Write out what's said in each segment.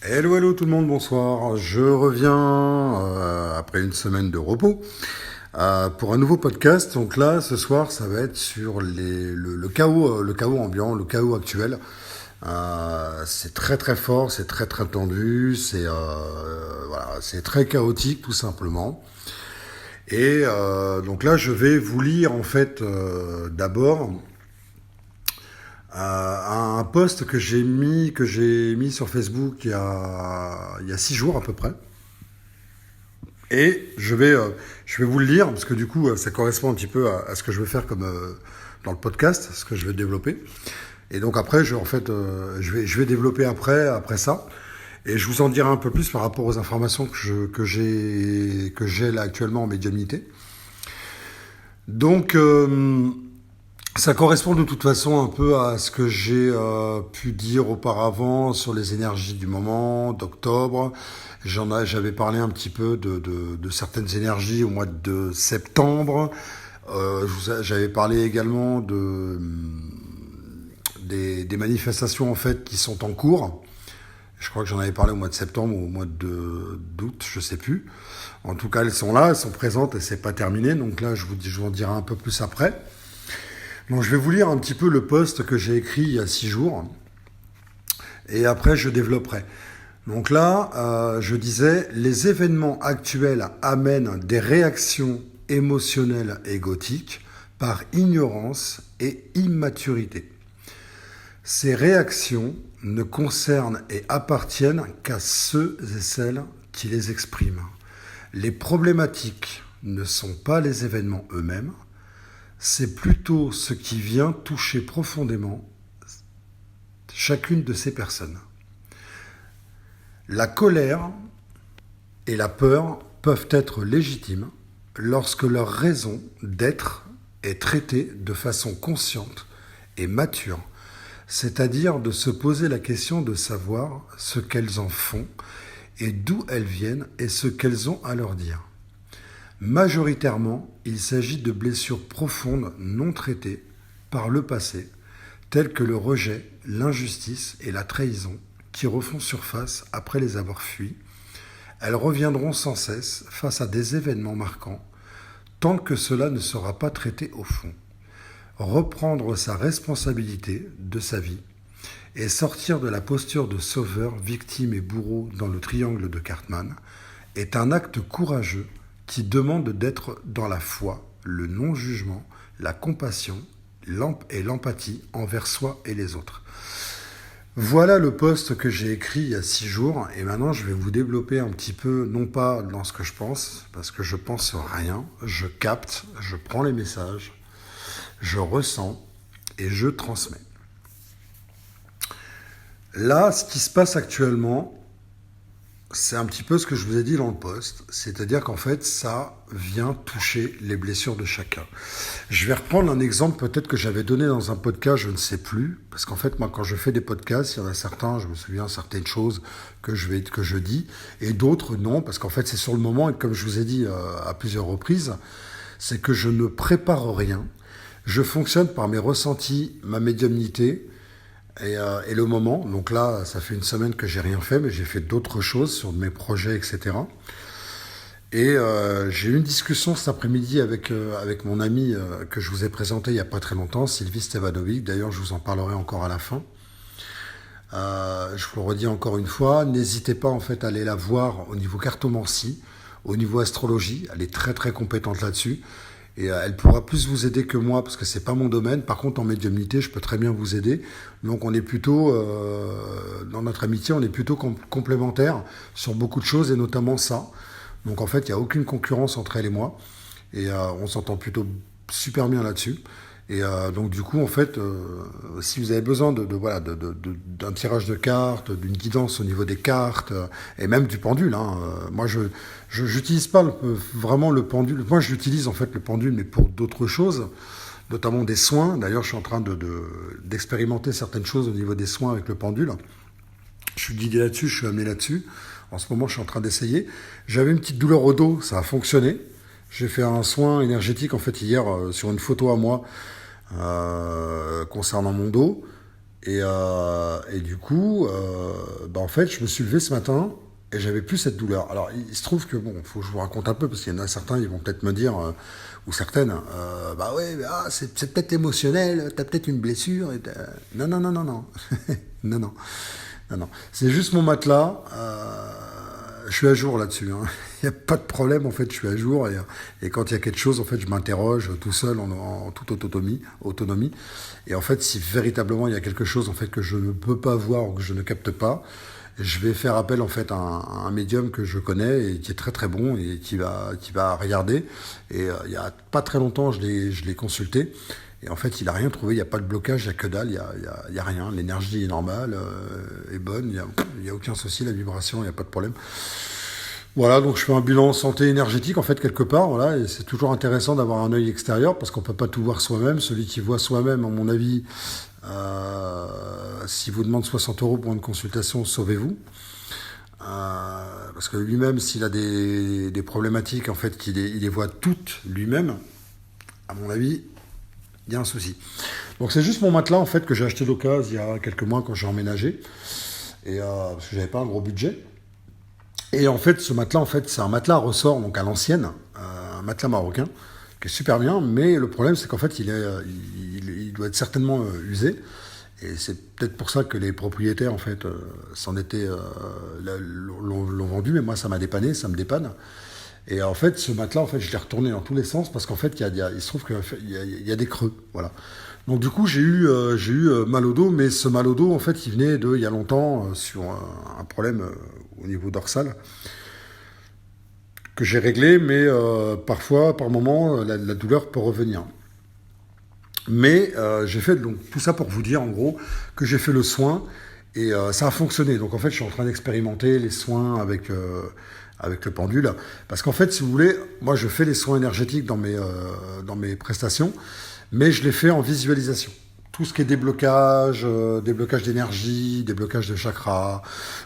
Hello, hello tout le monde, bonsoir. Je reviens après une semaine de repos pour un nouveau podcast. Donc là, ce soir, ça va être sur le chaos, le chaos ambiant, le chaos actuel. C'est très très fort, c'est très très tendu, voilà, c'est très chaotique tout simplement. Et donc là, je vais vous lire en fait d'abord un post que j'ai mis sur Facebook il y a 6 jours à peu près. Et je vais vous le lire parce que du coup, ça correspond un petit peu à ce que je veux faire comme dans le podcast, ce que je vais développer. Et donc après, je vais développer après ça. Et je vous en dirai un peu plus par rapport aux informations que j'ai là actuellement en médiumnité. Donc, ça correspond de toute façon un peu à ce que j'ai pu dire auparavant sur les énergies du moment, d'octobre. J'avais parlé un petit peu de certaines énergies au mois de septembre. J'avais parlé également des manifestations en fait qui sont en cours. Je crois que j'en avais parlé au mois de septembre ou au mois d'août, je sais plus. En tout cas, elles sont là, elles sont présentes et c'est pas terminé. Donc là, je vous en dirai un peu plus après. Donc je vais vous lire un petit peu le post que j'ai écrit il y a 6 jours. Et après, je développerai. Donc là, je disais, les événements actuels amènent des réactions émotionnelles égotiques par ignorance et immaturité. Ces réactions ne concernent et appartiennent qu'à ceux et celles qui les expriment. Les problématiques ne sont pas les événements eux-mêmes, c'est plutôt ce qui vient toucher profondément chacune de ces personnes. La colère et la peur peuvent être légitimes lorsque leur raison d'être est traitée de façon consciente et mature, c'est-à-dire de se poser la question de savoir ce qu'elles en font et d'où elles viennent et ce qu'elles ont à leur dire. Majoritairement, il s'agit de blessures profondes non traitées par le passé, telles que le rejet, l'injustice et la trahison, qui refont surface après les avoir fuis. Elles reviendront sans cesse face à des événements marquants, tant que cela ne sera pas traité au fond. Reprendre sa responsabilité de sa vie et sortir de la posture de sauveur, victime et bourreau dans le triangle de Cartman est un acte courageux qui demande d'être dans la foi, le non-jugement, la compassion et l'empathie envers soi et les autres. Voilà le post que j'ai écrit il y a 6 jours et maintenant je vais vous développer un petit peu, non pas dans ce que je pense, parce que je pense rien, je capte, je prends les messages, je ressens et je transmets. Là, ce qui se passe actuellement, c'est un petit peu ce que je vous ai dit dans le post, c'est-à-dire qu'en fait, ça vient toucher les blessures de chacun. Je vais reprendre un exemple peut-être que j'avais donné dans un podcast, je ne sais plus, parce qu'en fait, moi, quand je fais des podcasts, il y en a certains, je me souviens certaines choses que je dis, et d'autres non, parce qu'en fait, c'est sur le moment, et comme je vous ai dit à plusieurs reprises, c'est que je ne prépare rien, je fonctionne par mes ressentis, ma médiumnité, et le moment. Donc là, ça fait une semaine que j'ai rien fait, mais j'ai fait d'autres choses sur mes projets, etc. Et j'ai eu une discussion cet après-midi avec mon ami que je vous ai présenté il n'y a pas très longtemps, Sylvie Stevanovic. D'ailleurs, je vous en parlerai encore à la fin. Je vous le redis encore une fois, n'hésitez pas en fait à aller la voir au niveau cartomancie, au niveau astrologie. Elle est très très compétente là-dessus. Et elle pourra plus vous aider que moi parce que c'est pas mon domaine. Par contre, en médiumnité, je peux très bien vous aider. Donc, on est plutôt dans notre amitié, on est plutôt complémentaires sur beaucoup de choses et notamment ça. Donc, en fait, il n'y a aucune concurrence entre elle et moi et on s'entend plutôt super bien là-dessus. Et donc, du coup, en fait, si vous avez besoin voilà, d'un tirage de cartes, d'une guidance au niveau des cartes et même du pendule, hein, moi, je n'utilise pas vraiment le pendule. Moi, j'utilise en fait le pendule, mais pour d'autres choses, notamment des soins. D'ailleurs, je suis en train d'expérimenter certaines choses au niveau des soins avec le pendule. Je suis guidé là-dessus, je suis amené là-dessus. En ce moment, je suis en train d'essayer. J'avais une petite douleur au dos, ça a fonctionné. J'ai fait un soin énergétique en fait hier sur une photo à moi concernant mon dos. Et du coup, en fait, je me suis levé ce matin et j'avais plus cette douleur. Alors, il se trouve que, bon, faut que je vous raconte un peu, parce qu'il y en a certains, ils vont peut-être me dire, ou certaines, bah ouais, c'est peut-être émotionnel, t'as peut-être une blessure. Non, non, non, non, non. Non, non, non, non. C'est juste mon matelas. Je suis à jour là-dessus, hein. Il n'y a pas de problème, en fait, je suis à jour. Et quand il y a quelque chose, en fait, je m'interroge tout seul, en toute autonomie. Et en fait, si véritablement il y a quelque chose, en fait, que je ne peux pas voir ou que je ne capte pas, je vais faire appel, en fait, à un médium que je connais et qui est très très bon et qui va regarder. Et il y a pas très longtemps, je l'ai consulté. Et en fait, il n'a rien trouvé, il n'y a pas de blocage, il n'y a que dalle, il y a rien. L'énergie est normale, est bonne, il y a aucun souci, la vibration, il n'y a pas de problème. Voilà, donc je fais un bilan santé énergétique, en fait, quelque part, voilà, et c'est toujours intéressant d'avoir un œil extérieur, parce qu'on peut pas tout voir soi-même. Celui qui voit soi-même, à mon avis, s'il vous demande 60 euros pour une consultation, sauvez-vous. Parce que lui-même, s'il a des problématiques, en fait, il les voit toutes lui-même, à mon avis, il y a un souci. Donc c'est juste mon matelas, en fait, que j'ai acheté d'occasion il y a quelques mois quand j'ai emménagé, et parce que j'avais pas un gros budget. Et en fait, ce matelas, en fait, c'est un matelas à ressort, donc à l'ancienne, un matelas marocain, qui est super bien, mais le problème, c'est qu'en fait, il doit être certainement usé, et c'est peut-être pour ça que les propriétaires, en fait, l'ont vendu, mais moi, ça m'a dépanné, ça me dépanne. Et en fait, ce matelas, en fait, je l'ai retourné dans tous les sens, parce qu'en fait, il se trouve qu'il y a des creux, voilà. Donc du coup, j'ai eu mal au dos, mais ce mal au dos, en fait, il venait il y a longtemps, sur un problème au niveau dorsal, que j'ai réglé, mais parfois, par moment, la douleur peut revenir. Mais j'ai fait donc tout ça pour vous dire, en gros, que j'ai fait le soin, et ça a fonctionné. Donc en fait, je suis en train d'expérimenter les soins avec le pendule. Parce qu'en fait, si vous voulez, moi, je fais les soins énergétiques dans mes prestations, mais je les fais en visualisation. Tout ce qui est déblocage d'énergie, déblocage de chakras,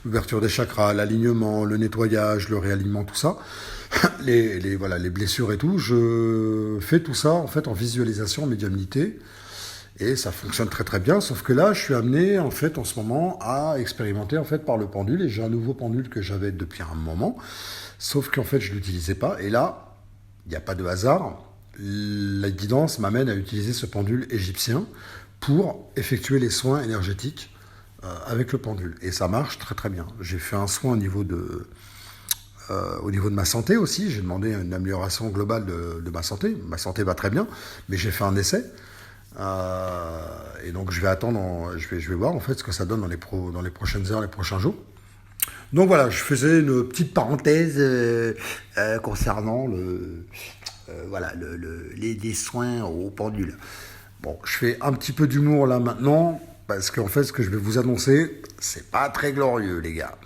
ouverture des chakras, l'alignement, le nettoyage, le réalignement, tout ça, voilà, les blessures et tout, je fais tout ça en fait en visualisation, en médiumnité, et ça fonctionne très très bien. Sauf que là, je suis amené en fait en ce moment à expérimenter en fait par le pendule, et j'ai un nouveau pendule que j'avais depuis un moment, sauf qu'en fait je l'utilisais pas, et là, il n'y a pas de hasard. La guidance m'amène à utiliser ce pendule égyptien pour effectuer les soins énergétiques avec le pendule. Et ça marche très très bien. J'ai fait un soin au niveau de ma santé aussi. J'ai demandé une amélioration globale de ma santé. Ma santé va très bien, mais j'ai fait un essai. Et donc je vais attendre, je vais voir en fait ce que ça donne dans les prochaines heures, les prochains jours. Donc voilà, je faisais une petite parenthèse concernant voilà, les soins au pendule. Bon, je fais un petit peu d'humour là maintenant, parce qu'en fait, ce que je vais vous annoncer, c'est pas très glorieux, les gars.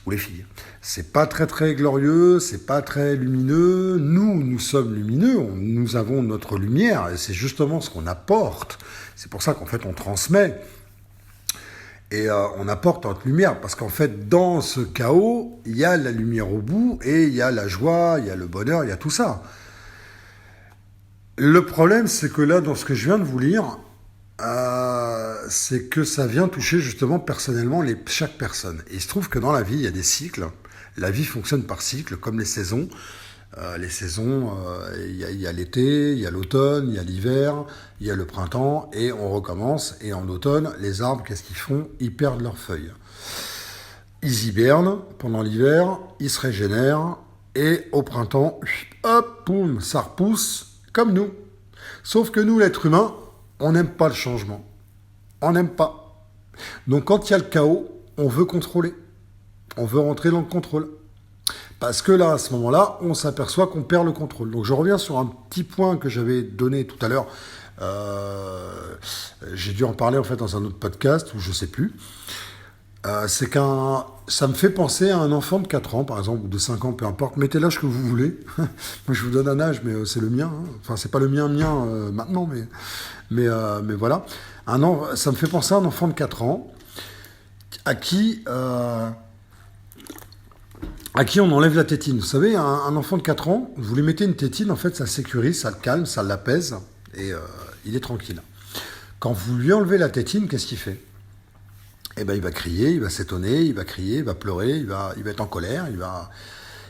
Ou les filles. C'est pas très très glorieux, c'est pas très lumineux. Nous sommes lumineux, nous avons notre lumière, et c'est justement ce qu'on apporte. C'est pour ça qu'en fait, on transmet. Et on apporte notre lumière, parce qu'en fait, dans ce chaos, il y a la lumière au bout, et il y a la joie, il y a le bonheur, il y a tout ça. Le problème, c'est que là, dans ce que je viens de vous lire, c'est que ça vient toucher justement personnellement chaque personne. Et il se trouve que dans la vie, il y a des cycles. La vie fonctionne par cycles, comme les saisons. Il y a l'été, il y a l'automne, il y a l'hiver, il y a le printemps, et on recommence. Et en automne, les arbres, qu'est-ce qu'ils font? Ils perdent leurs feuilles. Ils hibernent pendant l'hiver, ils se régénèrent, et au printemps, hop, boum, ça repousse, comme nous. Sauf que nous, l'être humain, on n'aime pas le changement. On n'aime pas. Donc quand il y a le chaos, on veut contrôler. On veut rentrer dans le contrôle. Parce que là, à ce moment-là, on s'aperçoit qu'on perd le contrôle. Donc je reviens sur un petit point que j'avais donné tout à l'heure. J'ai dû en parler en fait dans un autre podcast, ou je ne sais plus. C'est ça me fait penser à un enfant de 4 ans, par exemple, ou de 5 ans, peu importe. Mettez l'âge que vous voulez. Moi, je vous donne un âge, mais c'est le mien. Hein. Enfin, c'est pas le mien maintenant, mais voilà. Ça me fait penser à un enfant de 4 ans à qui on enlève la tétine. Vous savez, un enfant de 4 ans, vous lui mettez une tétine, en fait, ça sécurise, ça le calme, ça l'apaise, et il est tranquille. Quand vous lui enlevez la tétine, qu'est-ce qu'il fait? Eh ben, il va crier, il va s'étonner, il va crier, il va pleurer, il va être en colère,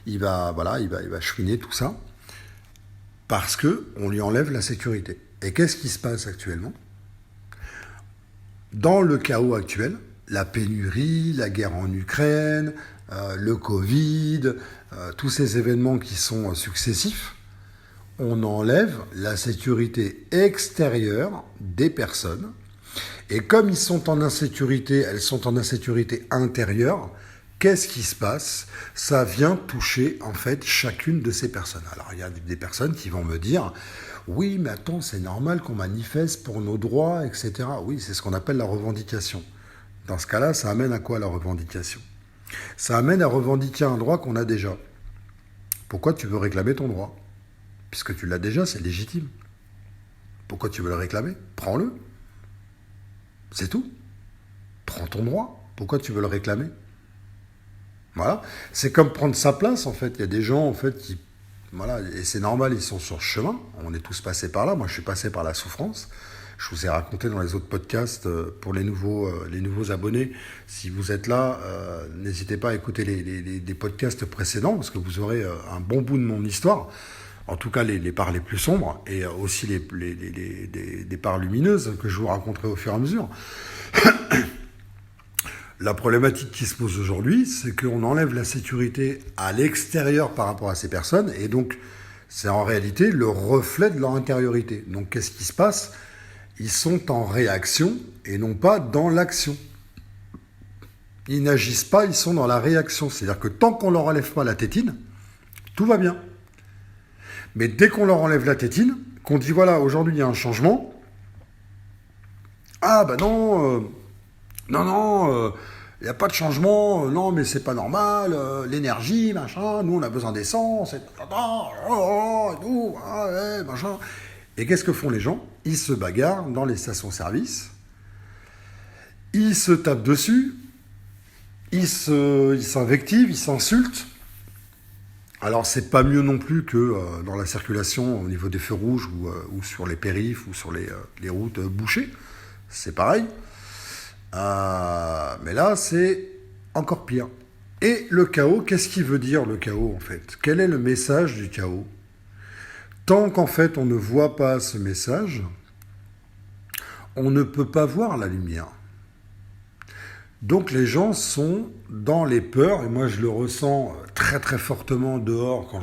voilà, il va chouiner, tout ça, parce que on lui enlève la sécurité. Et qu'est-ce qui se passe actuellement? Dans le chaos actuel, la pénurie, la guerre en Ukraine, le Covid, tous ces événements qui sont successifs, on enlève la sécurité extérieure des personnes. Et comme ils sont en insécurité, elles sont en insécurité intérieure, qu'est-ce qui se passe? Ça vient toucher en fait chacune de ces personnes. Alors il y a des personnes qui vont me dire, oui mais attends, c'est normal qu'on manifeste pour nos droits, etc. Oui, c'est ce qu'on appelle la revendication. Dans ce cas-là, ça amène à quoi la revendication? Ça amène à revendiquer un droit qu'on a déjà. Pourquoi tu veux réclamer ton droit? Puisque tu l'as déjà, c'est légitime. Pourquoi tu veux le réclamer? Prends-le. C'est tout. Prends ton droit. Pourquoi tu veux le réclamer? Voilà. C'est comme prendre sa place, en fait. Il y a des gens, en fait, qui... Voilà, et c'est normal, ils sont sur le chemin. On est tous passés par là. Moi, je suis passé par la souffrance. Je vous ai raconté dans les autres podcasts, pour les nouveaux abonnés, si vous êtes là, n'hésitez pas à écouter les podcasts précédents, parce que vous aurez un bon bout de mon histoire. En tout cas, les parts les plus sombres, et aussi des parts lumineuses que je vous raconterai au fur et à mesure. La problématique qui se pose aujourd'hui, c'est qu'on enlève la sécurité à l'extérieur par rapport à ces personnes, et donc c'est en réalité le reflet de leur intériorité. Donc qu'est-ce qui se passe? Ils sont en réaction et non pas dans l'action. Ils n'agissent pas, ils sont dans la réaction. C'est-à-dire que tant qu'on leur enlève pas la tétine, tout va bien. Mais dès qu'on leur enlève la tétine, qu'on dit voilà, aujourd'hui il y a un changement, ah ben non, il n'y a pas de changement, non mais c'est pas normal, l'énergie, machin, nous on a besoin d'essence, et tout, machin. Et qu'est-ce que font les gens? Ils se bagarrent dans les stations-service, ils se tapent dessus, ils s'invectivent, ils s'insultent. Alors c'est pas mieux non plus que dans la circulation au niveau des feux rouges ou sur les périphes ou sur les routes bouchées. C'est pareil. Mais là c'est encore pire. Et le chaos, qu'est-ce qui veut dire le chaos en fait? Quel est le message du chaos? Tant qu'en fait on ne voit pas ce message, on ne peut pas voir la lumière. Donc les gens sont dans les peurs, et moi je le ressens très très fortement dehors quand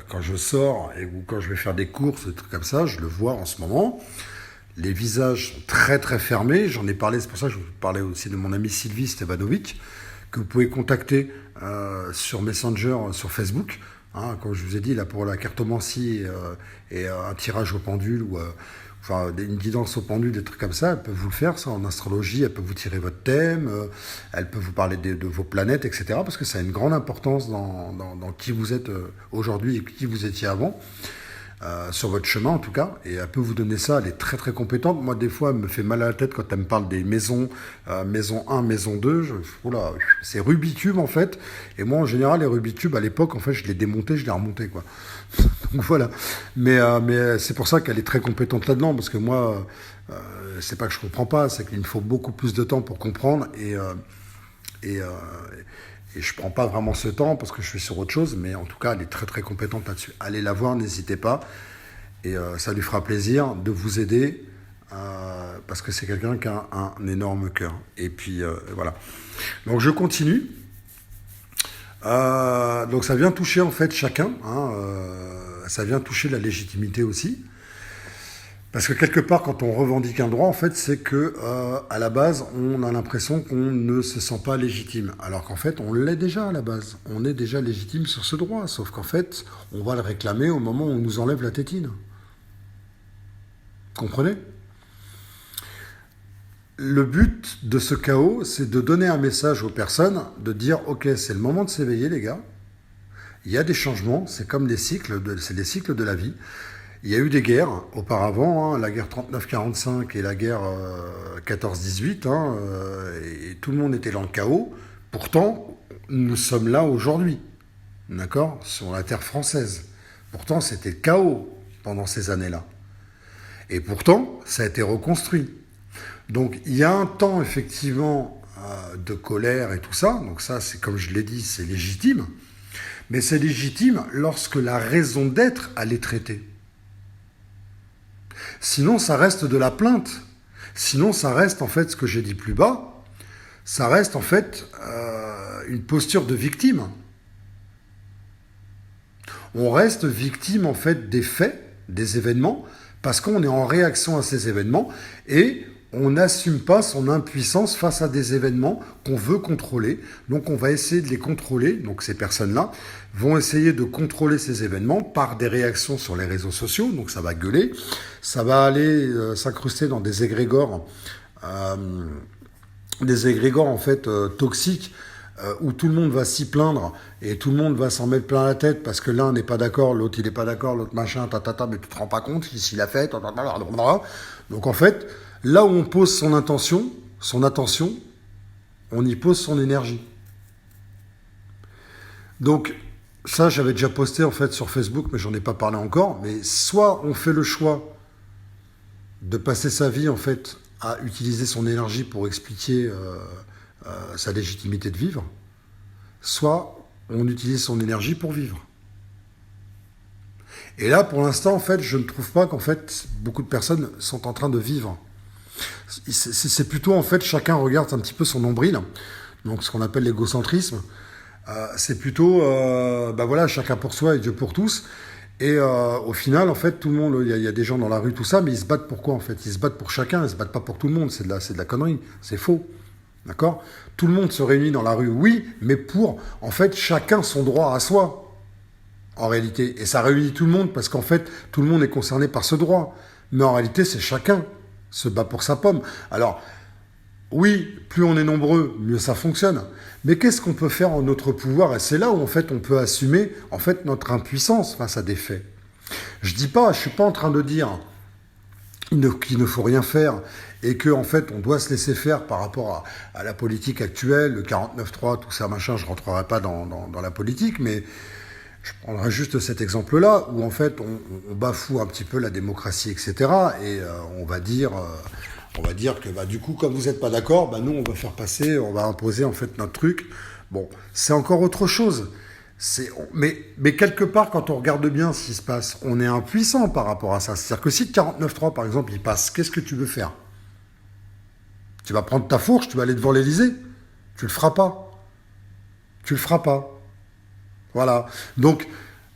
quand je sors ou quand je vais faire des courses, des trucs comme ça, je le vois en ce moment. Les visages sont très très fermés, j'en ai parlé, c'est pour ça que je vous parlais aussi de mon ami Sylvie Stevanovic, que vous pouvez contacter sur Messenger, sur Facebook. Hein, comme je vous ai dit, là pour la cartomancie et un tirage au pendule ou enfin une guidance au pendule, des trucs comme ça, elles peuvent vous le faire, ça, en astrologie, elles peuvent vous tirer votre thème, elles peuvent vous parler de vos planètes, etc. Parce que ça a une grande importance dans qui vous êtes aujourd'hui et qui vous étiez avant. Sur votre chemin en tout cas, et elle peut vous donner ça, elle est très très compétente. Moi des fois elle me fait mal à la tête quand elle me parle des maisons, maison 1, maison 2, oula, c'est Rubikube en fait, et moi en général les Rubikube à l'époque en fait je les démontais, je les remontais quoi. Donc voilà, mais c'est pour ça qu'elle est très compétente là-dedans, parce que moi c'est pas que je comprends pas, c'est qu'il me faut beaucoup plus de temps pour comprendre, et je prends pas vraiment ce temps parce que je suis sur autre chose, mais en tout cas, elle est très très compétente là-dessus. Allez la voir, n'hésitez pas, et ça lui fera plaisir de vous aider, parce que c'est quelqu'un qui a un énorme cœur. Et puis voilà. Donc je continue. Donc ça vient toucher en fait chacun, hein, ça vient toucher la légitimité aussi. Parce que quelque part, quand on revendique un droit, en fait, c'est que à la base, on a l'impression qu'on ne se sent pas légitime. Alors qu'en fait, on l'est déjà à la base. On est déjà légitime sur ce droit. Sauf qu'en fait, on va le réclamer au moment où on nous enlève la tétine. Comprenez? Le but de ce chaos, c'est de donner un message aux personnes, de dire, ok, c'est le moment de s'éveiller, les gars. Il y a des changements, c'est comme c'est des cycles de la vie. Il y a eu des guerres auparavant, hein, la guerre 39-45 et la guerre 14-18, hein, et tout le monde était dans le chaos. Pourtant, nous sommes là aujourd'hui, d'accord, sur la terre française. Pourtant, c'était le chaos pendant ces années-là. Et pourtant, ça a été reconstruit. Donc il y a un temps effectivement de colère et tout ça, donc ça c'est comme je l'ai dit, c'est légitime, mais c'est légitime lorsque la raison d'être elle est traitée. Sinon ça reste de la plainte, sinon ça reste en fait ce que j'ai dit plus bas, ça reste en fait une posture de victime. On reste victime en fait des faits, des événements, parce qu'on est en réaction à ces événements et on n'assume pas son impuissance face à des événements qu'on veut contrôler. Donc on va essayer de les contrôler. Donc ces personnes-là vont essayer de contrôler ces événements par des réactions sur les réseaux sociaux. Donc ça va gueuler, ça va aller s'incruster dans des égrégores en fait toxiques où tout le monde va s'y plaindre et tout le monde va s'en mettre plein la tête parce que l'un n'est pas d'accord, l'autre il n'est pas d'accord, l'autre machin, mais tu te rends pas compte s'il a fait, donc en fait, là où on pose son intention, son attention, on y pose son énergie. Donc ça, j'avais déjà posté en fait sur Facebook, mais j'en ai pas parlé encore, mais soit on fait le choix de passer sa vie en fait à utiliser son énergie pour expliquer sa légitimité de vivre, soit on utilise son énergie pour vivre. Et là, pour l'instant, en fait, je ne trouve pas qu'en fait, beaucoup de personnes sont en train de vivre. C'est plutôt, en fait, chacun regarde un petit peu son nombril, donc ce qu'on appelle l'égocentrisme. C'est plutôt, voilà, chacun pour soi et Dieu pour tous. Et au final, en fait, tout le monde, il y a des gens dans la rue, tout ça, mais ils se battent pour quoi, en fait? Ils se battent pour chacun, ils se battent pas pour tout le monde. C'est de la connerie, c'est faux. D'accord? Tout le monde se réunit dans la rue, oui, mais pour, en fait, chacun son droit à soi, en réalité. Et ça réunit tout le monde parce qu'en fait, tout le monde est concerné par ce droit. Mais en réalité, c'est chacun se bat pour sa pomme. Alors, oui, plus on est nombreux, mieux ça fonctionne. Mais qu'est-ce qu'on peut faire en notre pouvoir? Et c'est là où, en fait, on peut assumer, en fait, notre impuissance face à des faits. Je suis pas en train de dire qu'il ne faut rien faire et que en fait on doit se laisser faire par rapport à la politique actuelle, le 49.3, tout ça machin, je rentrerai pas dans la politique, mais je prendrai juste cet exemple-là où en fait on bafoue un petit peu la démocratie, etc. Et on va dire que du coup comme vous n'êtes pas d'accord, nous on va faire passer, on va imposer en fait notre truc. Bon, c'est encore autre chose. Mais quelque part, quand on regarde bien ce qui se passe, on est impuissant par rapport à ça. C'est-à-dire que si le 49.3, par exemple, il passe, qu'est-ce que tu veux faire? Tu vas prendre ta fourche, tu vas aller devant l'Élysée. Tu le feras pas. Tu le feras pas. Voilà. Donc,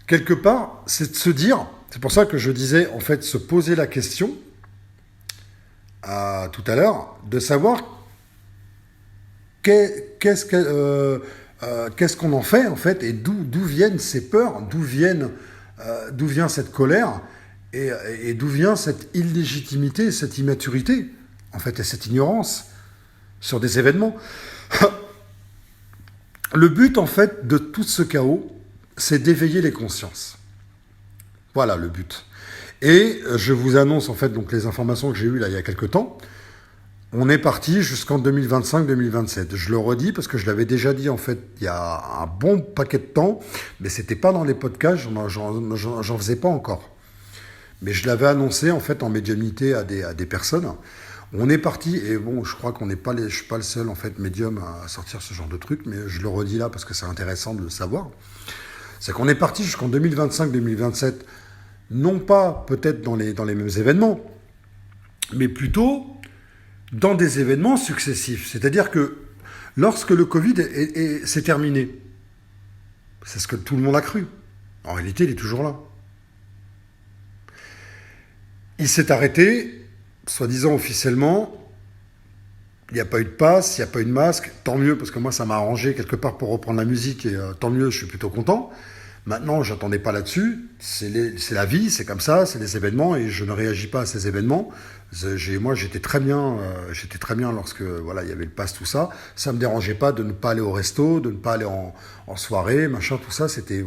quelque part, c'est de se dire, c'est pour ça que je disais, en fait, se poser la question, tout à l'heure, de savoir qu'est-ce qu'on en fait, en fait, et d'où viennent ces peurs, d'où vient cette colère, et d'où vient cette illégitimité, cette immaturité, en fait, et cette ignorance sur des événements. Le but, en fait, de tout ce chaos, c'est d'éveiller les consciences. Voilà le but. Et je vous annonce, en fait, donc les informations que j'ai eues là il y a quelques temps. On est parti jusqu'en 2025-2027. Je le redis parce que je l'avais déjà dit en fait il y a un bon paquet de temps, mais c'était pas dans les podcasts, j'en faisais pas encore. Mais je l'avais annoncé en fait en médiumnité à des personnes. On est parti, et bon, je crois je suis pas le seul en fait médium à sortir ce genre de truc, mais je le redis là parce que c'est intéressant de le savoir. C'est qu'on est parti jusqu'en 2025-2027, non pas peut-être dans les mêmes événements, mais plutôt dans des événements successifs. C'est-à-dire que lorsque le Covid s'est terminé, c'est ce que tout le monde a cru. En réalité, il est toujours là. Il s'est arrêté, soi-disant officiellement. Il n'y a pas eu de passe, il n'y a pas eu de masque. Tant mieux, parce que moi, ça m'a arrangé quelque part pour reprendre la musique. Et tant mieux, je suis plutôt content. Maintenant, je n'attendais pas là-dessus. C'est la vie, c'est comme ça, c'est des événements. Et je ne réagis pas à ces événements. Moi, j'étais très bien lorsque voilà, il y avait le pass, tout ça. Ça me dérangeait pas de ne pas aller au resto, de ne pas aller en soirée, machin, tout ça. C'était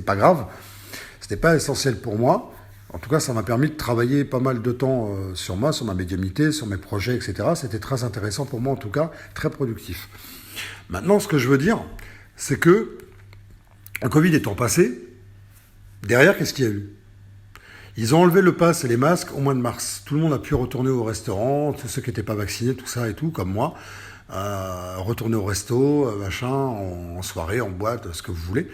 pas grave. C'était pas essentiel pour moi. En tout cas, ça m'a permis de travailler pas mal de temps sur moi, sur ma médiumnité, sur mes projets, etc. C'était très intéressant pour moi, en tout cas, très productif. Maintenant, ce que je veux dire, c'est que le Covid étant passé, derrière, qu'est-ce qu'il y a eu? Ils ont enlevé le pass et les masques au mois de mars. Tout le monde a pu retourner au restaurant, tous ceux qui n'étaient pas vaccinés, tout ça et tout, comme moi. Retourner au resto, machin, en soirée, en boîte, ce que vous voulez.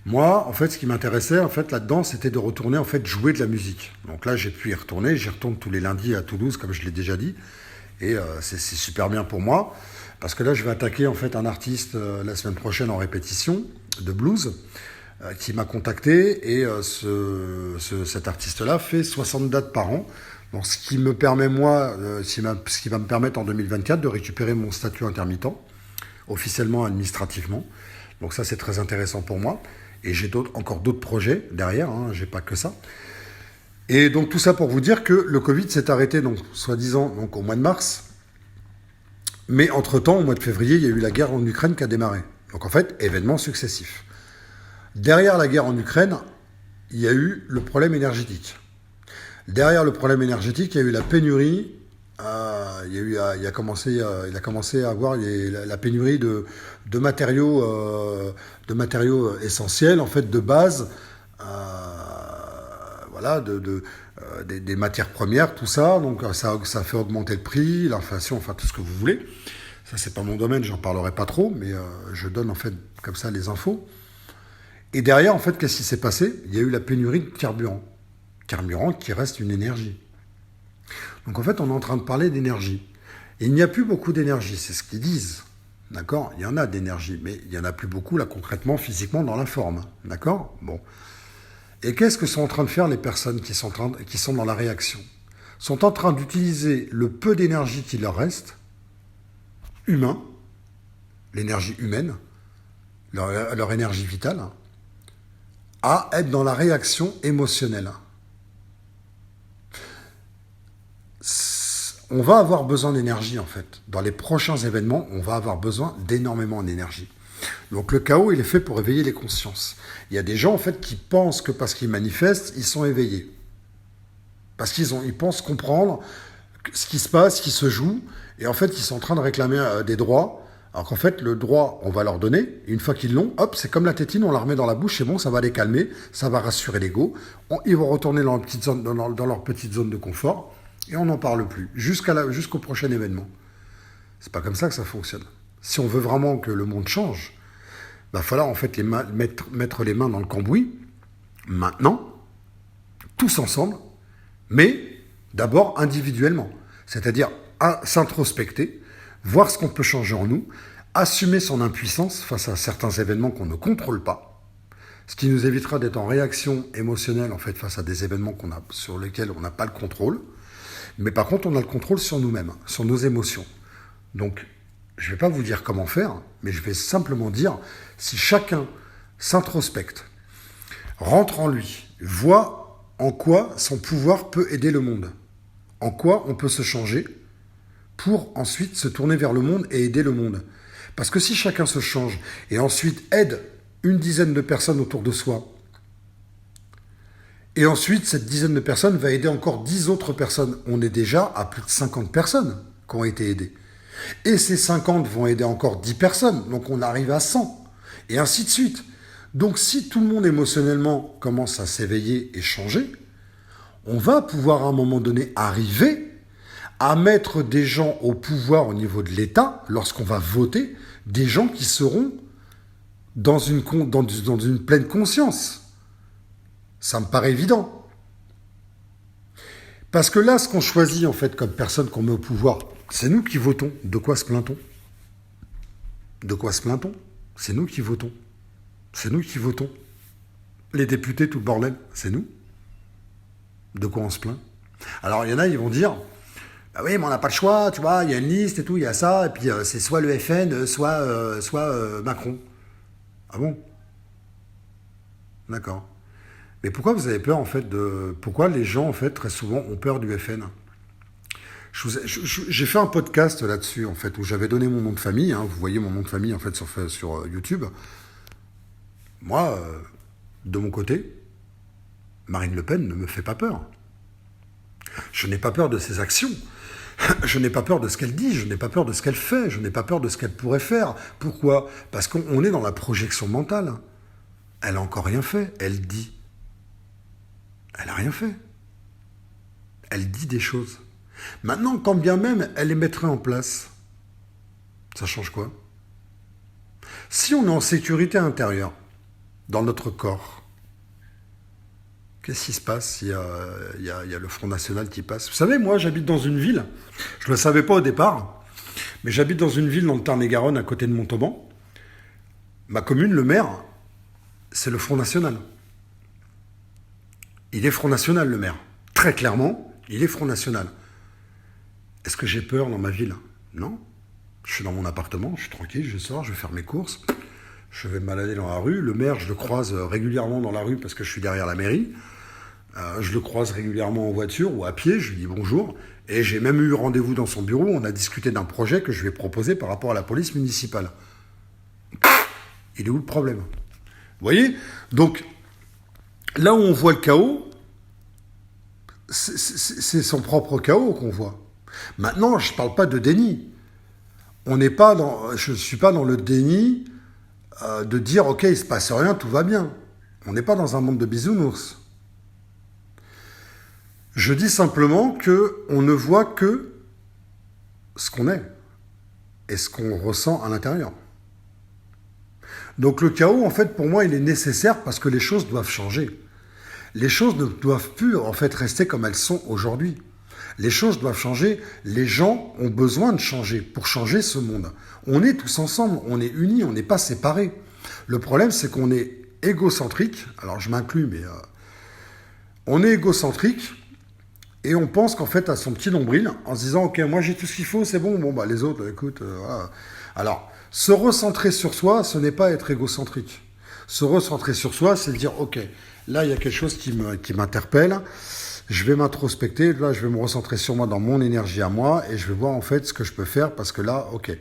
Moi, en fait, ce qui m'intéressait, en fait, là-dedans, c'était de retourner, en fait, jouer de la musique. Donc là, j'ai pu y retourner. J'y retourne tous les lundis à Toulouse, comme je l'ai déjà dit. Et c'est super bien pour moi. Parce que là, je vais attaquer, en fait, un artiste la semaine prochaine en répétition de blues qui m'a contacté. Et cet artiste-là fait 60 dates par an. Donc, ce qui me permet, moi, ce qui va me permettre en 2024 de récupérer mon statut intermittent, officiellement, administrativement. Donc ça, c'est très intéressant pour moi. Et j'ai encore d'autres projets derrière, hein, j'ai pas que ça. Et donc tout ça pour vous dire que le Covid s'est arrêté, donc, soi-disant, donc, au mois de mars. Mais entre-temps, au mois de février, il y a eu la guerre en Ukraine qui a démarré. Donc en fait, événements successifs. Derrière la guerre en Ukraine, il y a eu le problème énergétique. Derrière le problème énergétique, il y a eu la pénurie. Il a commencé à avoir la pénurie de matériaux essentiels, en fait, de base, voilà, des matières premières, tout ça. Donc ça fait augmenter le prix, l'inflation, enfin tout ce que vous voulez. Ça, c'est pas mon domaine, j'en parlerai pas trop, mais je donne en fait comme ça les infos. Et derrière, en fait, qu'est-ce qui s'est passé? Il y a eu la pénurie de carburant. Carburant qui reste une énergie. Donc en fait, on est en train de parler d'énergie. Et il n'y a plus beaucoup d'énergie, c'est ce qu'ils disent. D'accord? Il y en a d'énergie, mais il n'y en a plus beaucoup, là, concrètement, physiquement, dans la forme. D'accord? Bon. Et qu'est-ce que sont en train de faire les personnes qui sont dans la réaction? Sont en train d'utiliser le peu d'énergie qui leur reste, humain, l'énergie humaine, leur énergie vitale, à être dans la réaction émotionnelle. On va avoir besoin d'énergie, en fait. Dans les prochains événements, on va avoir besoin d'énormément d'énergie. Donc le chaos, il est fait pour éveiller les consciences. Il y a des gens, en fait, qui pensent que parce qu'ils manifestent, ils sont éveillés. Parce qu'ils pensent comprendre ce qui se passe, ce qui se joue, et en fait, ils sont en train de réclamer des droits, alors qu'en fait, le droit, on va leur donner, et une fois qu'ils l'ont, hop, c'est comme la tétine, on la remet dans la bouche, c'est bon, ça va les calmer, ça va rassurer l'ego, ils vont retourner dans leur petite zone de confort, et on n'en parle plus, jusqu'au prochain événement. C'est pas comme ça que ça fonctionne. Si on veut vraiment que le monde change, il va falloir en fait mettre les mains dans le cambouis, maintenant, tous ensemble, mais d'abord individuellement. C'est-à-dire s'introspecter, voir ce qu'on peut changer en nous, assumer son impuissance face à certains événements qu'on ne contrôle pas, ce qui nous évitera d'être en réaction émotionnelle en fait face à des événements sur lesquels on n'a pas le contrôle. Mais par contre, on a le contrôle sur nous-mêmes, sur nos émotions. Donc, je ne vais pas vous dire comment faire, mais je vais simplement dire, si chacun s'introspecte, rentre en lui, voit en quoi son pouvoir peut aider le monde, en quoi on peut se changer, pour ensuite se tourner vers le monde et aider le monde. Parce que si chacun se change, et ensuite aide une dizaine de personnes autour de soi, et ensuite, cette dizaine de personnes va aider encore 10 autres personnes. On est déjà à plus de 50 personnes qui ont été aidées. Et ces 50 vont aider encore 10 personnes. Donc on arrive à 100. Et ainsi de suite. Donc si tout le monde émotionnellement commence à s'éveiller et changer, on va pouvoir à un moment donné arriver à mettre des gens au pouvoir au niveau de l'État, lorsqu'on va voter, des gens qui seront dans une pleine conscience. Ça me paraît évident. Parce que là, ce qu'on choisit, en fait, comme personne qu'on met au pouvoir, c'est nous qui votons. De quoi se plaint-on? De quoi se plaint-on? C'est nous qui votons. C'est nous qui votons. Les députés, tout le bordel, c'est nous. De quoi on se plaint? Alors, il y en a, ils vont dire, bah oui, mais on n'a pas le choix, tu vois, il y a une liste et tout, il y a ça, et puis c'est soit le FN, soit Macron. Ah bon? D'accord. Mais pourquoi vous avez peur, en fait, pourquoi les gens, en fait, très souvent, ont peur du FN? J'ai fait un podcast là-dessus, en fait, où j'avais donné mon nom de famille. Hein, vous voyez mon nom de famille, en fait, sur YouTube. Moi, de mon côté, Marine Le Pen ne me fait pas peur. Je n'ai pas peur de ses actions. Je n'ai pas peur de ce qu'elle dit. Je n'ai pas peur de ce qu'elle fait. Je n'ai pas peur de ce qu'elle pourrait faire. Pourquoi? Parce qu'on est dans la projection mentale. Elle n'a encore rien fait. Elle dit. Elle n'a rien fait. Elle dit des choses. Maintenant, quand bien même elle les mettrait en place, ça change quoi? Si on est en sécurité intérieure, dans notre corps, qu'est-ce qui se passe? Il y a le Front National qui passe. Vous savez, moi, j'habite dans une ville, je ne le savais pas au départ, mais j'habite dans une ville dans le Tarn-et-Garonne, à côté de Montauban. Ma commune, le maire, c'est le Front National. Il est Front National, le maire. Très clairement, il est Front National. Est-ce que j'ai peur dans ma ville? Non. Je suis dans mon appartement, je suis tranquille, je sors, je vais faire mes courses, je vais me balader dans la rue. Le maire, je le croise régulièrement dans la rue parce que je suis derrière la mairie. Je le croise régulièrement en voiture ou à pied, je lui dis bonjour. Et j'ai même eu rendez-vous dans son bureau, on a discuté d'un projet que je lui ai proposé par rapport à la police municipale. Il est où le problème? Vous voyez? Donc, là où on voit le chaos, c'est son propre chaos qu'on voit. Maintenant, je ne parle pas de déni. Je ne suis pas dans le déni de dire « Ok, il ne se passe rien, tout va bien ». On n'est pas dans un monde de bisounours. Je dis simplement qu'on ne voit que ce qu'on est et ce qu'on ressent à l'intérieur. Donc le chaos, en fait, pour moi, il est nécessaire parce que les choses doivent changer. Les choses ne doivent plus, en fait, rester comme elles sont aujourd'hui. Les choses doivent changer. Les gens ont besoin de changer pour changer ce monde. On est tous ensemble, on est unis, on n'est pas séparés. Le problème, c'est qu'on est égocentrique. Alors, je m'inclus, mais on est égocentrique et on pense qu'en fait à son petit nombril en se disant « Ok, moi j'ai tout ce qu'il faut, c'est bon. Bon, bah les autres, écoute, voilà. » Alors, se recentrer sur soi, ce n'est pas être égocentrique. Se recentrer sur soi, c'est dire « Ok, là, il y a quelque chose qui m'interpelle. Je vais m'introspecter, là, je vais me recentrer sur moi dans mon énergie à moi et je vais voir en fait ce que je peux faire parce que là, ok,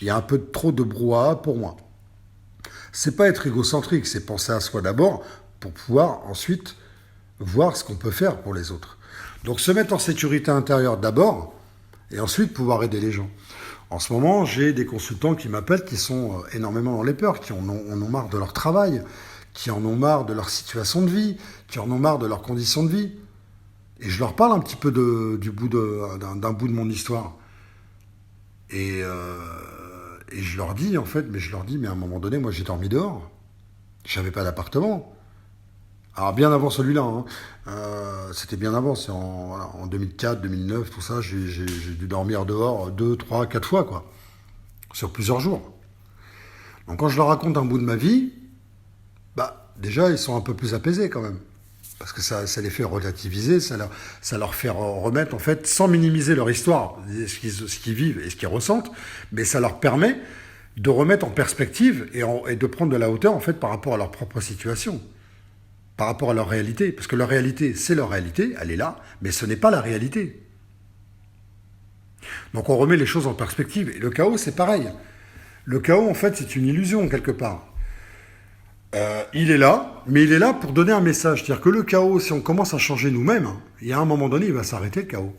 il y a un peu trop de brouhaha pour moi. » C'est pas être égocentrique, c'est penser à soi d'abord pour pouvoir ensuite voir ce qu'on peut faire pour les autres. Donc se mettre en sécurité intérieure d'abord et ensuite pouvoir aider les gens. En ce moment, j'ai des consultants qui m'appellent qui sont énormément dans les peurs, qui en ont marre de leur travail, qui en ont marre de leur situation de vie, qui en ont marre de leurs conditions de vie. Et je leur parle un petit peu d'un bout de mon histoire. Et je leur dis, en fait, mais à un moment donné, moi j'ai dormi dehors. J'avais pas d'appartement. Alors bien avant celui-là, hein. C'était bien avant, c'est en 2004, 2009, tout ça, j'ai dû dormir dehors 2, 3, 4 fois, quoi, sur plusieurs jours. Donc quand je leur raconte un bout de ma vie, bah déjà ils sont un peu plus apaisés quand même, parce que ça les fait relativiser, ça leur fait remettre en fait, sans minimiser leur histoire, ce qu'ils vivent et ce qu'ils ressentent, mais ça leur permet de remettre en perspective et de prendre de la hauteur en fait par rapport à leur propre situation. Par rapport à leur réalité, parce que leur réalité, c'est leur réalité, elle est là, mais ce n'est pas la réalité. Donc on remet les choses en perspective, et le chaos, c'est pareil. Le chaos, en fait, c'est une illusion, quelque part. Il est là, mais il est là pour donner un message. C'est-à-dire que le chaos, si on commence à changer nous-mêmes, il y a un moment donné, il va s'arrêter, le chaos.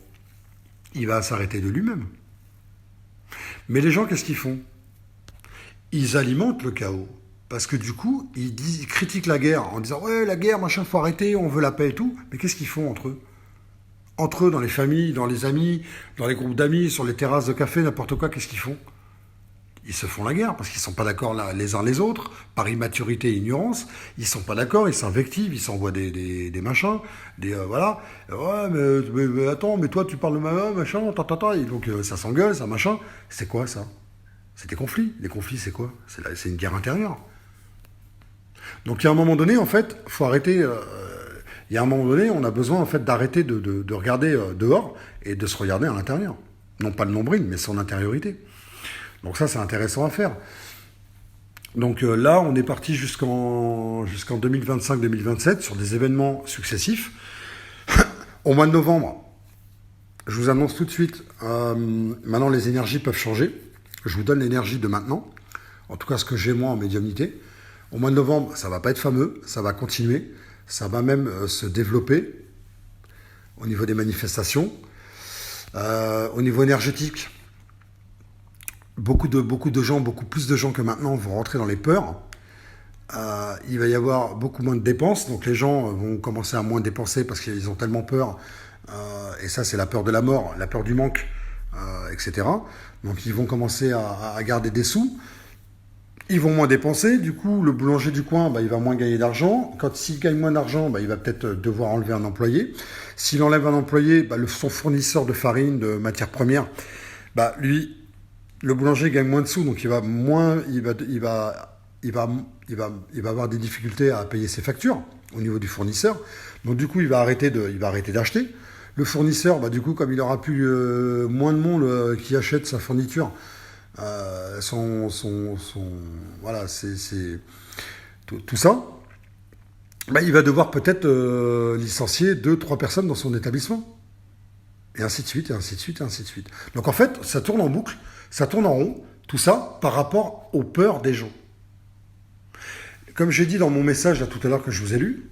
Il va s'arrêter de lui-même. Mais les gens, qu'est-ce qu'ils font? Ils alimentent le chaos. Parce que du coup, ils critiquent la guerre en disant « Ouais, la guerre, machin, faut arrêter, on veut la paix et tout. » Mais qu'est-ce qu'ils font entre eux? Entre eux, dans les familles, dans les amis, dans les groupes d'amis, sur les terrasses de café, n'importe quoi, qu'est-ce qu'ils font? Ils se font la guerre parce qu'ils ne sont pas d'accord les uns les autres, par immaturité et ignorance. Ils ne sont pas d'accord, ils s'invectivent, ils s'envoient des machins, voilà. Ouais, mais attends, mais toi, tu parles de machin, et donc ça s'engueule, ça machin. C'est quoi ça? C'est des conflits. Les conflits, c'est quoi? C'est une guerre intérieure. Donc, il y a un moment donné, en fait, faut arrêter. Il y a un moment donné, on a besoin, en fait, d'arrêter de regarder dehors et de se regarder à l'intérieur. Non pas le nombril, mais son intériorité. Donc ça, c'est intéressant à faire. Donc là, on est parti jusqu'en 2025-2027 sur des événements successifs. Au mois de novembre, je vous annonce tout de suite, maintenant les énergies peuvent changer. Je vous donne l'énergie de maintenant, en tout cas ce que j'ai moi en médiumnité. Au mois de novembre, ça ne va pas être fameux, ça va continuer, ça va même se développer au niveau des manifestations. Au niveau énergétique, beaucoup de gens, beaucoup plus de gens que maintenant vont rentrer dans les peurs. Il va y avoir beaucoup moins de dépenses, donc les gens vont commencer à moins dépenser parce qu'ils ont tellement peur et ça c'est la peur de la mort, la peur du manque, etc. Donc ils vont commencer à garder des sous. Ils vont moins dépenser, du coup, le boulanger du coin, il va moins gagner d'argent. S'il gagne moins d'argent, il va peut-être devoir enlever un employé. S'il enlève un employé, son fournisseur de farine, de matières premières, lui, le boulanger gagne moins de sous, donc il va avoir des difficultés à payer ses factures au niveau du fournisseur. Donc du coup, il va arrêter d'acheter. Le fournisseur, du coup, comme il aura plus moins de monde qui achète sa fourniture, voilà, c'est tout ça. Il va devoir peut-être licencier 2-3 personnes dans son établissement. Et ainsi de suite, et ainsi de suite, et ainsi de suite. Donc en fait, ça tourne en boucle, ça tourne en rond, tout ça par rapport aux peurs des gens. Comme j'ai dit dans mon message là, tout à l'heure que je vous ai lu,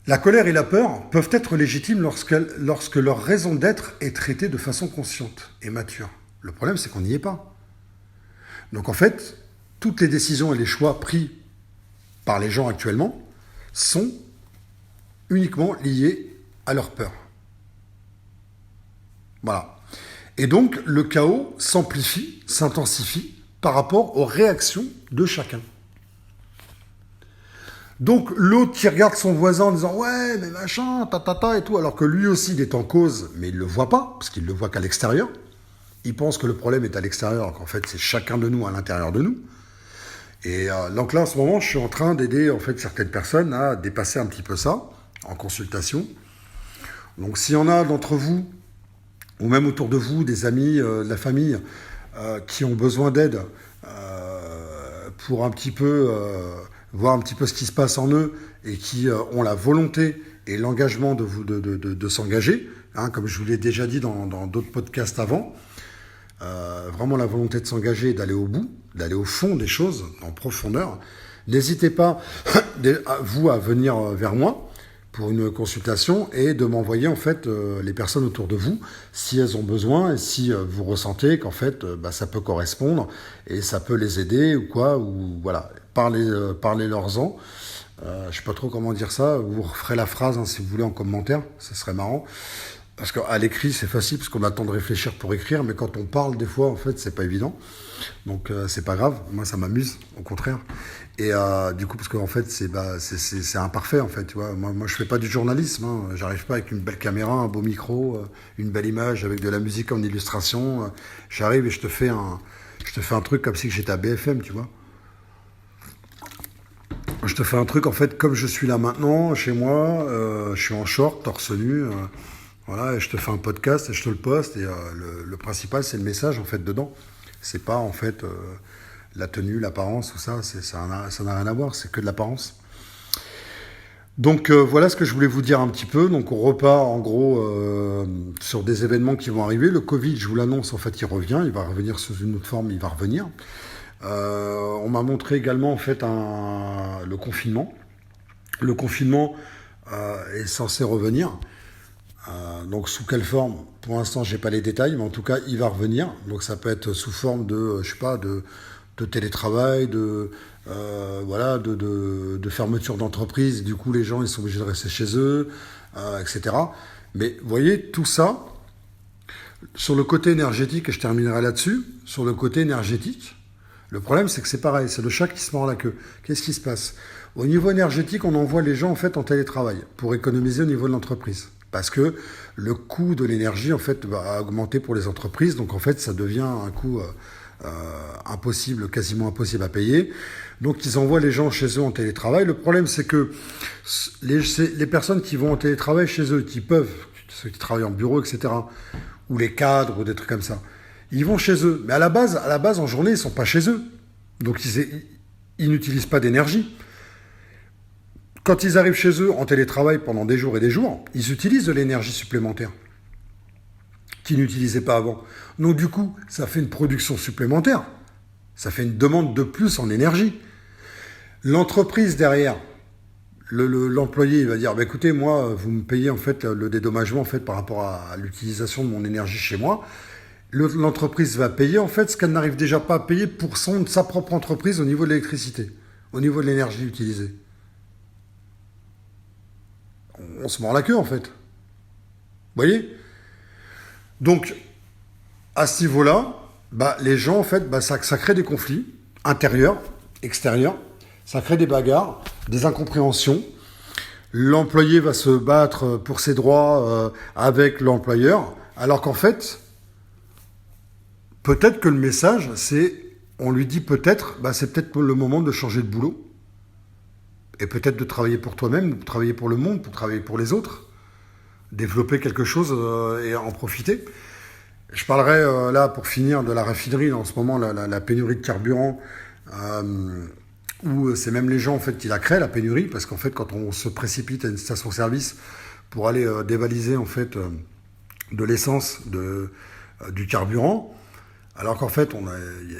la colère et la peur peuvent être légitimes lorsque leur raison d'être est traitée de façon consciente et mature. Le problème, c'est qu'on n'y est pas. Donc en fait, toutes les décisions et les choix pris par les gens actuellement sont uniquement liés à leur peur. Voilà. Et donc, le chaos s'amplifie, s'intensifie par rapport aux réactions de chacun. Donc, l'autre qui regarde son voisin en disant « Ouais, mais machin, et tout », alors que lui aussi, il est en cause, mais il ne le voit pas, parce qu'il ne le voit qu'à l'extérieur. Il pense que le problème est à l'extérieur, alors qu'en fait, c'est chacun de nous à l'intérieur de nous. Et donc là, en ce moment, je suis en train d'aider en fait certaines personnes à dépasser un petit peu ça, en consultation. Donc, s'il y en a d'entre vous, ou même autour de vous, des amis, de la famille, qui ont besoin d'aide pour un petit peu voir un petit peu ce qui se passe en eux, et qui ont la volonté et l'engagement de s'engager, comme je vous l'ai déjà dit dans d'autres podcasts avant, vraiment la volonté de s'engager et d'aller au bout, d'aller au fond des choses, en profondeur, n'hésitez pas, vous, à venir vers moi pour une consultation et de m'envoyer en fait les personnes autour de vous si elles ont besoin et si vous ressentez qu'en fait ça peut correspondre et ça peut les aider ou quoi, ou voilà, parlez-leur-en. Je sais pas trop comment dire ça, vous referez la phrase si vous voulez en commentaire, ça serait marrant. Parce qu'à l'écrit, c'est facile, parce qu'on a le temps de réfléchir pour écrire, mais quand on parle, des fois, en fait, c'est pas évident. Donc, c'est pas grave. Moi, ça m'amuse, au contraire. Et du coup, parce qu'en fait, c'est imparfait, en fait. Tu vois. Moi, je fais pas du journalisme. J'arrive pas avec une belle caméra, un beau micro, une belle image, avec de la musique en illustration. J'arrive et je te fais un truc comme si j'étais à BFM, tu vois. Je te fais un truc, en fait, comme je suis là maintenant, chez moi. Je suis en short, torse nu. Voilà, et je te fais un podcast et je te le poste. Et le principal, c'est le message, en fait, dedans. C'est pas, en fait, la tenue, l'apparence, tout ça. Ça n'a rien à voir, c'est que de l'apparence. Donc, voilà ce que je voulais vous dire un petit peu. Donc, on repart, en gros, sur des événements qui vont arriver. Le Covid, je vous l'annonce, en fait, il revient. Il va revenir sous une autre forme, il va revenir. On m'a montré également, en fait, le confinement. Le confinement est censé revenir. Donc sous quelle forme? Pour l'instant, j'ai pas les détails, mais en tout cas, il va revenir. Donc ça peut être sous forme de, je sais pas, de télétravail, de fermeture d'entreprise. Du coup, les gens, ils sont obligés de rester chez eux, etc. Mais vous voyez, tout ça, sur le côté énergétique, et je terminerai là-dessus, sur le côté énergétique, le problème, c'est que c'est pareil, c'est le chat qui se mord la queue. Qu'est-ce qui se passe? Au niveau énergétique, on envoie les gens en fait en télétravail pour économiser au niveau de l'entreprise. Parce que le coût de l'énergie en fait va augmenter pour les entreprises, donc en fait ça devient un coût impossible, quasiment impossible à payer. Donc ils envoient les gens chez eux en télétravail. Le problème c'est que les personnes qui vont en télétravail chez eux, qui peuvent, ceux qui travaillent en bureau, etc., ou les cadres ou des trucs comme ça, ils vont chez eux. Mais à la base en journée, ils sont pas chez eux. Donc ils n'utilisent pas d'énergie. Quand ils arrivent chez eux en télétravail pendant des jours et des jours, ils utilisent de l'énergie supplémentaire qu'ils n'utilisaient pas avant. Donc du coup, ça fait une production supplémentaire. Ça fait une demande de plus en énergie. L'entreprise derrière, l'employé, il va dire, écoutez, moi, vous me payez en fait le dédommagement en fait par rapport à l'utilisation de mon énergie chez moi. L'entreprise va payer en fait ce qu'elle n'arrive déjà pas à payer pour sa propre entreprise au niveau de l'électricité, au niveau de l'énergie utilisée. On se mord la queue en fait. voyez? Donc, à ce niveau-là, les gens, en fait, ça crée des conflits intérieurs, extérieurs, ça crée des bagarres, des incompréhensions. L'employé va se battre pour ses droits avec l'employeur, alors qu'en fait, peut-être que le message, on lui dit peut-être, c'est peut-être le moment de changer de boulot, et peut-être de travailler pour toi-même, de travailler pour le monde, pour travailler pour les autres, développer quelque chose et en profiter. Je parlerai là, pour finir, de la raffinerie, en ce moment, la pénurie de carburant, où c'est même les gens en fait qui la créent, la pénurie, parce qu'en fait quand on se précipite à une station-service pour aller dévaliser en fait de l'essence, du carburant, alors qu'en fait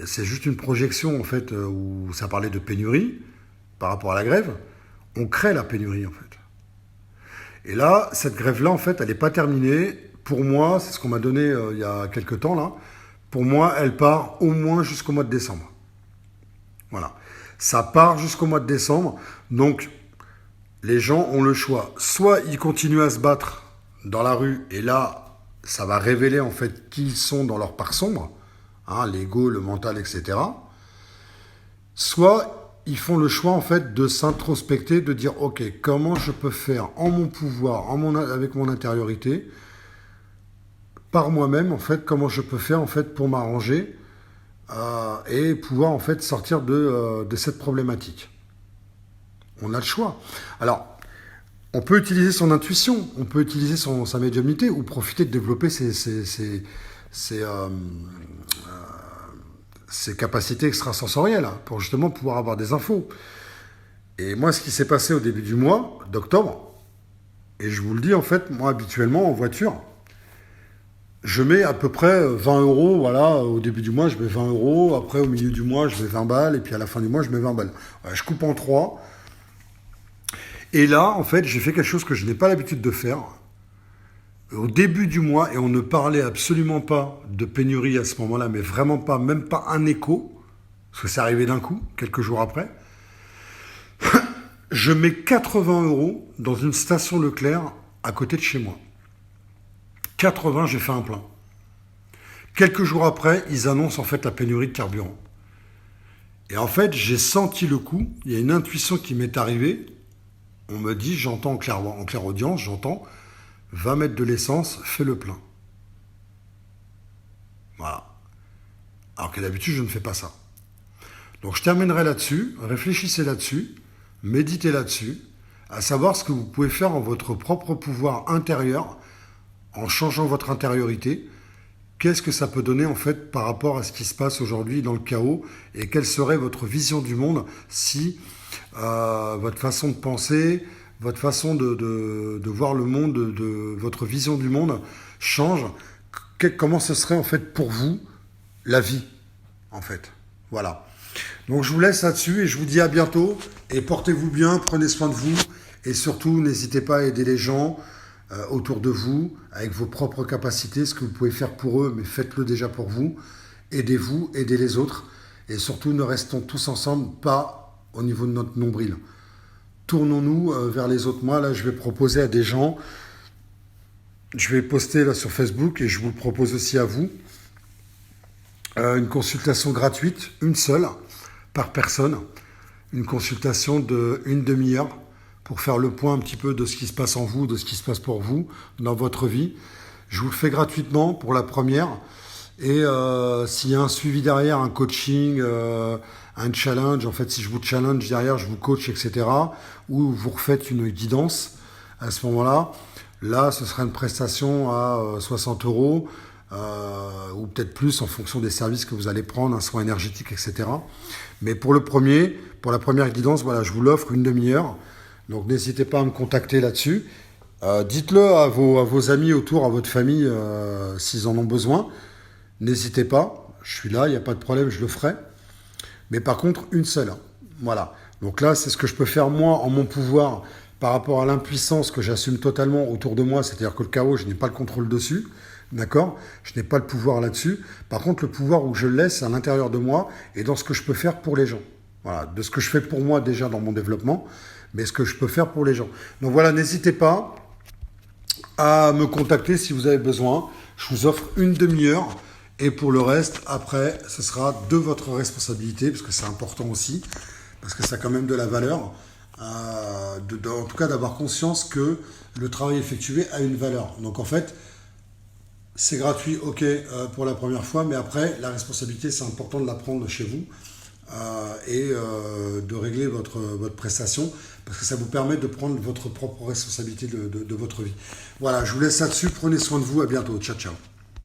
c'est juste une projection en fait où ça parlait de pénurie par rapport à la grève, on crée la pénurie en fait. Et là, cette grève-là en fait, elle n'est pas terminée. Pour moi, c'est ce qu'on m'a donné il y a quelques temps là. Pour moi, elle part au moins jusqu'au mois de décembre. Voilà. Ça part jusqu'au mois de décembre. Donc, les gens ont le choix. Soit ils continuent à se battre dans la rue, et là, ça va révéler en fait qui ils sont dans leur part sombre, l'ego, le mental, etc. Soit ils font le choix en fait de s'introspecter, de dire ok, comment je peux faire en mon pouvoir, avec mon intériorité, par moi-même en fait, comment je peux faire en fait pour m'arranger et pouvoir en fait sortir de cette problématique. On a le choix. Alors, on peut utiliser son intuition, on peut utiliser sa médiumnité ou profiter de développer ses capacités extrasensorielles pour justement pouvoir avoir des infos. Et moi, ce qui s'est passé au début du mois d'octobre, et je vous le dis en fait, moi habituellement en voiture, je mets à peu près 20 euros, voilà, au début du mois, je mets 20 euros, après au milieu du mois, je mets 20 balles, et puis à la fin du mois, je mets 20 balles. Voilà, je coupe en 3. Et là, en fait, j'ai fait quelque chose que je n'ai pas l'habitude de faire. Au début du mois, et on ne parlait absolument pas de pénurie à ce moment-là, mais vraiment pas, même pas un écho, parce que c'est arrivé d'un coup, quelques jours après, je mets 80 euros dans une station Leclerc à côté de chez moi. 80, j'ai fait un plein. Quelques jours après, ils annoncent en fait la pénurie de carburant. Et en fait, j'ai senti le coup, il y a une intuition qui m'est arrivée. On me dit, j'entends en clairaudience, j'entends, va mettre de l'essence, fais le plein. Voilà. Alors que d'habitude, je ne fais pas ça. Donc je terminerai là-dessus, réfléchissez là-dessus, méditez là-dessus, à savoir ce que vous pouvez faire en votre propre pouvoir intérieur, en changeant votre intériorité. Qu'est-ce que ça peut donner en fait par rapport à ce qui se passe aujourd'hui dans le chaos, et quelle serait votre vision du monde si votre façon de penser, votre façon de voir le monde, votre vision du monde change. Comment ce serait en fait pour vous la vie en fait. Voilà. Donc je vous laisse là-dessus et je vous dis à bientôt et portez-vous bien, prenez soin de vous et surtout n'hésitez pas à aider les gens autour de vous avec vos propres capacités, ce que vous pouvez faire pour eux, mais faites-le déjà pour vous. Aidez-vous, aidez les autres et surtout ne restons tous ensemble, pas au niveau de notre nombril. Tournons-nous vers les autres. Moi, là, je vais proposer à des gens, je vais poster là sur Facebook et je vous le propose aussi à vous, une consultation gratuite, une seule, par personne, une consultation d'une demi-heure pour faire le point un petit peu de ce qui se passe en vous, de ce qui se passe pour vous, dans votre vie. Je vous le fais gratuitement pour la première. Et s'il y a un suivi derrière, un coaching, un challenge, en fait, si je vous challenge derrière, je vous coach, etc., ou vous refaites une guidance, à ce moment-là, là, ce sera une prestation à 60 euros, ou peut-être plus en fonction des services que vous allez prendre, un soin énergétique, etc. Mais pour la première guidance, voilà, je vous l'offre une demi-heure. Donc n'hésitez pas à me contacter là-dessus. Dites-le à vos amis autour, à votre famille, s'ils en ont besoin. N'hésitez pas, je suis là, il n'y a pas de problème, je le ferai. Mais par contre, une seule. Voilà. Donc là, c'est ce que je peux faire moi en mon pouvoir par rapport à l'impuissance que j'assume totalement autour de moi. C'est-à-dire que le chaos, je n'ai pas le contrôle dessus. D'accord ? Je n'ai pas le pouvoir là-dessus. Par contre, le pouvoir où je le laisse à l'intérieur de moi et dans ce que je peux faire pour les gens. Voilà. De ce que je fais pour moi déjà dans mon développement, mais ce que je peux faire pour les gens. Donc voilà, n'hésitez pas. à me contacter si vous avez besoin. Je vous offre une demi-heure. Et pour le reste, après, ce sera de votre responsabilité, parce que c'est important aussi, parce que ça a quand même de la valeur. En tout cas, d'avoir conscience que le travail effectué a une valeur. Donc en fait, c'est gratuit, ok, pour la première fois, mais après, la responsabilité, c'est important de la prendre chez vous et de régler votre prestation, parce que ça vous permet de prendre votre propre responsabilité de votre vie. Voilà, je vous laisse là-dessus, prenez soin de vous, à bientôt, ciao ciao.